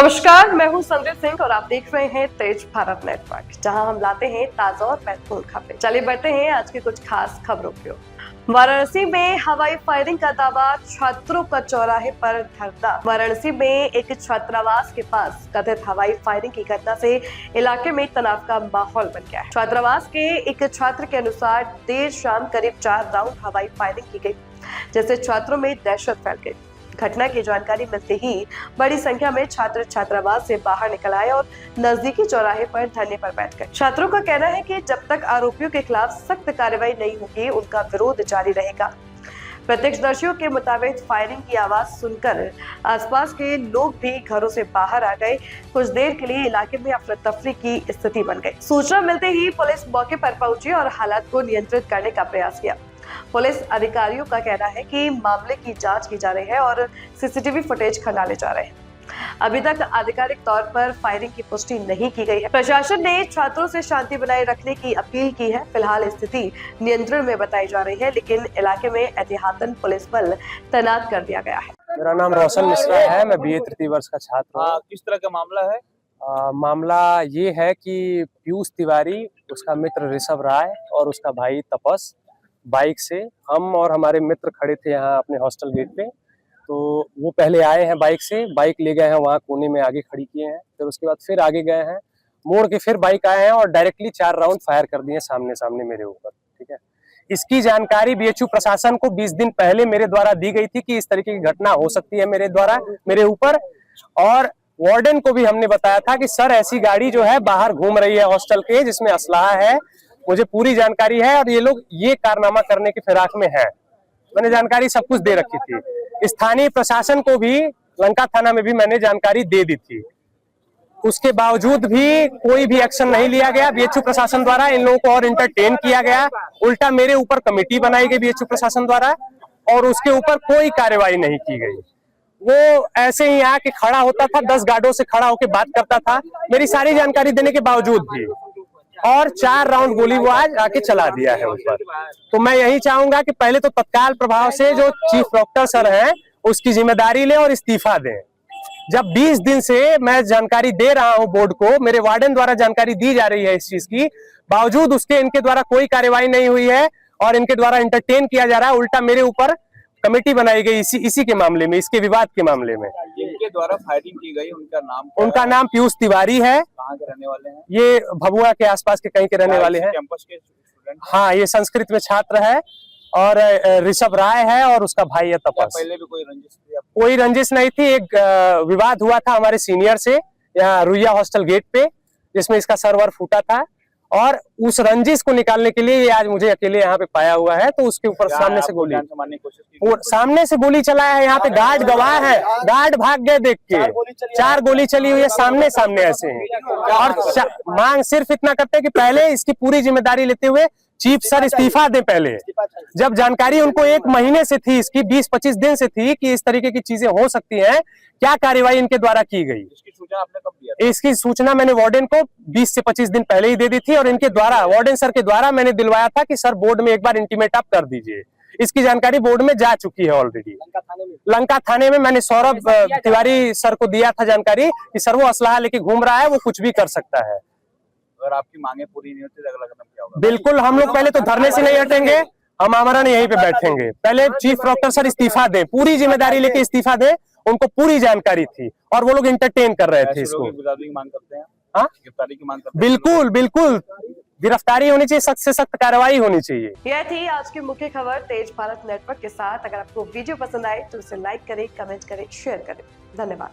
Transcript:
नमस्कार, मैं हूं संजय सिंह और आप देख रहे हैं तेज भारत नेटवर्क, जहां हम लाते हैं ताजा और महत्वपूर्ण खबरें। चलिए बढ़ते हैं आज की कुछ खास खबरों की ओर। वाराणसी में हवाई फायरिंग का दावा, छात्रों का चौराहे पर धरना। वाराणसी में एक छात्रावास के पास कथित हवाई फायरिंग की घटना से इलाके में तनाव का माहौल बन गया है। छात्रावास के एक छात्र के अनुसार देर शाम करीब 4 राउंड हवाई फायरिंग की गई, जिससे छात्रों में दहशत फैल गई। घटना की जानकारी मिलते ही बड़ी संख्या में छात्र छात्रावास से बाहर निकल आए और नजदीकी चौराहे पर धरने पर बैठ गए। छात्रों का कहना है कि जब तक आरोपियों के खिलाफ सख्त कार्रवाई नहीं होगी, उनका विरोध जारी रहेगा। प्रत्यक्षदर्शियों के मुताबिक फायरिंग की आवाज सुनकर आसपास के लोग भी घरों से बाहर आ गए। कुछ देर के लिए इलाके में अफरा तफरी की स्थिति बन गई। सूचना मिलते ही पुलिस मौके पर पहुंची और हालात को नियंत्रित करने का प्रयास किया। पुलिस अधिकारियों का कहना है कि मामले की जांच की जा रही है और सीसीटीवी फुटेज खंगाले जा रहे हैं। अभी तक आधिकारिक तौर पर फायरिंग की पुष्टि नहीं की गई है। प्रशासन ने छात्रों से शांति बनाए रखने की अपील की है। फिलहाल स्थिति नियंत्रण में बताई जा रही है, लेकिन इलाके में एहतियातन पुलिस बल तैनात कर दिया गया है। मेरा नाम रोशन मिश्रा है, मैं बीए तृतीय वर्ष का छात्र हूँ। किस तरह का मामला है? मामला ये है कि पीयूष तिवारी, उसका मित्र ऋषभ राय और उसका भाई तपस बाइक से, हम और हमारे मित्र खड़े थे यहाँ अपने हॉस्टल गेट पे। तो वो पहले आए हैं बाइक से, बाइक ले गए हैं वहाँ कोने में आगे खड़ी किए हैं, फिर उसके बाद फिर आगे गए हैं, मोड़ के फिर बाइक आए हैं और डायरेक्टली 4 राउंड फायर कर दिए सामने सामने मेरे ऊपर। ठीक है, इसकी जानकारी बीएचयू प्रशासन को 20 दिन पहले मेरे द्वारा दी गई थी कि इस तरीके की घटना हो सकती है मेरे ऊपर, और वार्डन को भी हमने बताया था कि सर ऐसी गाड़ी जो है बाहर घूम रही है हॉस्टल के, जिसमें असलाहा है, मुझे पूरी जानकारी है और ये लोग ये कारनामा करने की फिराक में है। मैंने जानकारी सब कुछ दे रखी थी। स्थानीय प्रशासन को भी, लंका थाना में भी मैंने जानकारी दे दी थी। उसके बावजूद भी कोई भी एक्शन नहीं लिया गया बीएचयू प्रशासन द्वारा। इन लोगों को और इंटरटेन किया गया। उल्टा मेरे ऊपर कमेटी बनाई गई बीएचयू प्रशासन द्वारा और उसके ऊपर कोई कार्रवाई नहीं की गई। वो ऐसे ही आके खड़ा होता था, 10 गार्डों से खड़ा होकर बात करता था मेरी सारी जानकारी देने के बावजूद भी, और 4 राउंड गोली वो आज आके चला दिया है ऊपर। तो मैं यही चाहूंगा कि पहले तो तत्काल प्रभाव से जो चीफ डॉक्टर सर हैं उसकी जिम्मेदारी ले और इस्तीफा दें। जब 20 दिन से मैं जानकारी दे रहा हूं बोर्ड को, मेरे वार्डन द्वारा जानकारी दी जा रही है इस चीज की, बावजूद उसके इनके द्वारा कोई कार्रवाई नहीं हुई है और इनके द्वारा इंटरटेन किया जा रहा है। उल्टा मेरे ऊपर कमेटी बनाई गई इसी के मामले में, इसके विवाद के मामले में। इनके द्वारा फायरिंग की गई, उनका नाम पीयूष तिवारी है। कहाँ के रहने वाले हैं? ये भभुआ के आसपास के कहीं के रहने वाले हैं। कैंपस के स्टूडेंट? हाँ, ये संस्कृत में छात्र है और ऋषभ राय है और उसका भाई है तपस। पहले भी कोई रंजिश थी? कोई रंजिश नहीं थी। एक विवाद हुआ था हमारे सीनियर से यहाँ रुइया हॉस्टल गेट पे, जिसमें इसका सर्वर फूटा था और उस रंजिश को निकालने के लिए ये आज मुझे अकेले यहाँ पे पाया हुआ है। तो उसके ऊपर सामने से गोली चलाया है। यहाँ पे गार्ड गवाह है, गार्ड भाग गए देख के। 4 गोली चली हुई है सामने सामने ऐसे हैं और मांग सिर्फ इतना करते हैं कि पहले इसकी पूरी जिम्मेदारी लेते हुए चीफ सर इस्तीफा दें। पहले जब जानकारी उनको 1 महीने से थी, इसकी 20-25 दिन से थी कि इस तरीके की चीजें हो सकती हैं, क्या कार्रवाई इनके द्वारा की गई? इसकी सूचना आपने कब दिया था? इसकी सूचना मैंने वार्डन को 20 से 25 दिन पहले ही दे दी थी और इनके द्वारा, वार्डन सर के द्वारा मैंने दिलवाया था कि सर बोर्ड में एक बार इंटीमेट आप कर दीजिए। इसकी जानकारी बोर्ड में जा चुकी है ऑलरेडी। लंका थाने में मैंने सौरभ तिवारी सर को दिया था जानकारी कि सर वो असलाहा लेके घूम रहा है, वो कुछ भी कर सकता है। अगर आपकी मांगे पूरी नहीं होती तो अगला कदम क्या होगा? बिल्कुल, हम लोग पहले तो धरने से नहीं हटेंगे, हम आमरण यहीं पे बैठेंगे। पहले चीफ डॉक्टर सर इस्तीफा दें, पूरी जिम्मेदारी लेके इस्तीफा दें। उनको पूरी जानकारी थी और वो लोग इंटरटेन कर रहे थे इसको। गिरफ्तारी की मांग करते हैं? हाँ, गिरफ्तारी की मांग करते हैं? बिल्कुल बिल्कुल, गिरफ्तारी होनी चाहिए, सख्त से सख्त कार्रवाई होनी चाहिए। यह थी आज की मुख्य खबर तेज भारत नेटवर्क के साथ। अगर आपको वीडियो पसंद आए तो इसे लाइक करें, कमेंट करें, शेयर करें। धन्यवाद।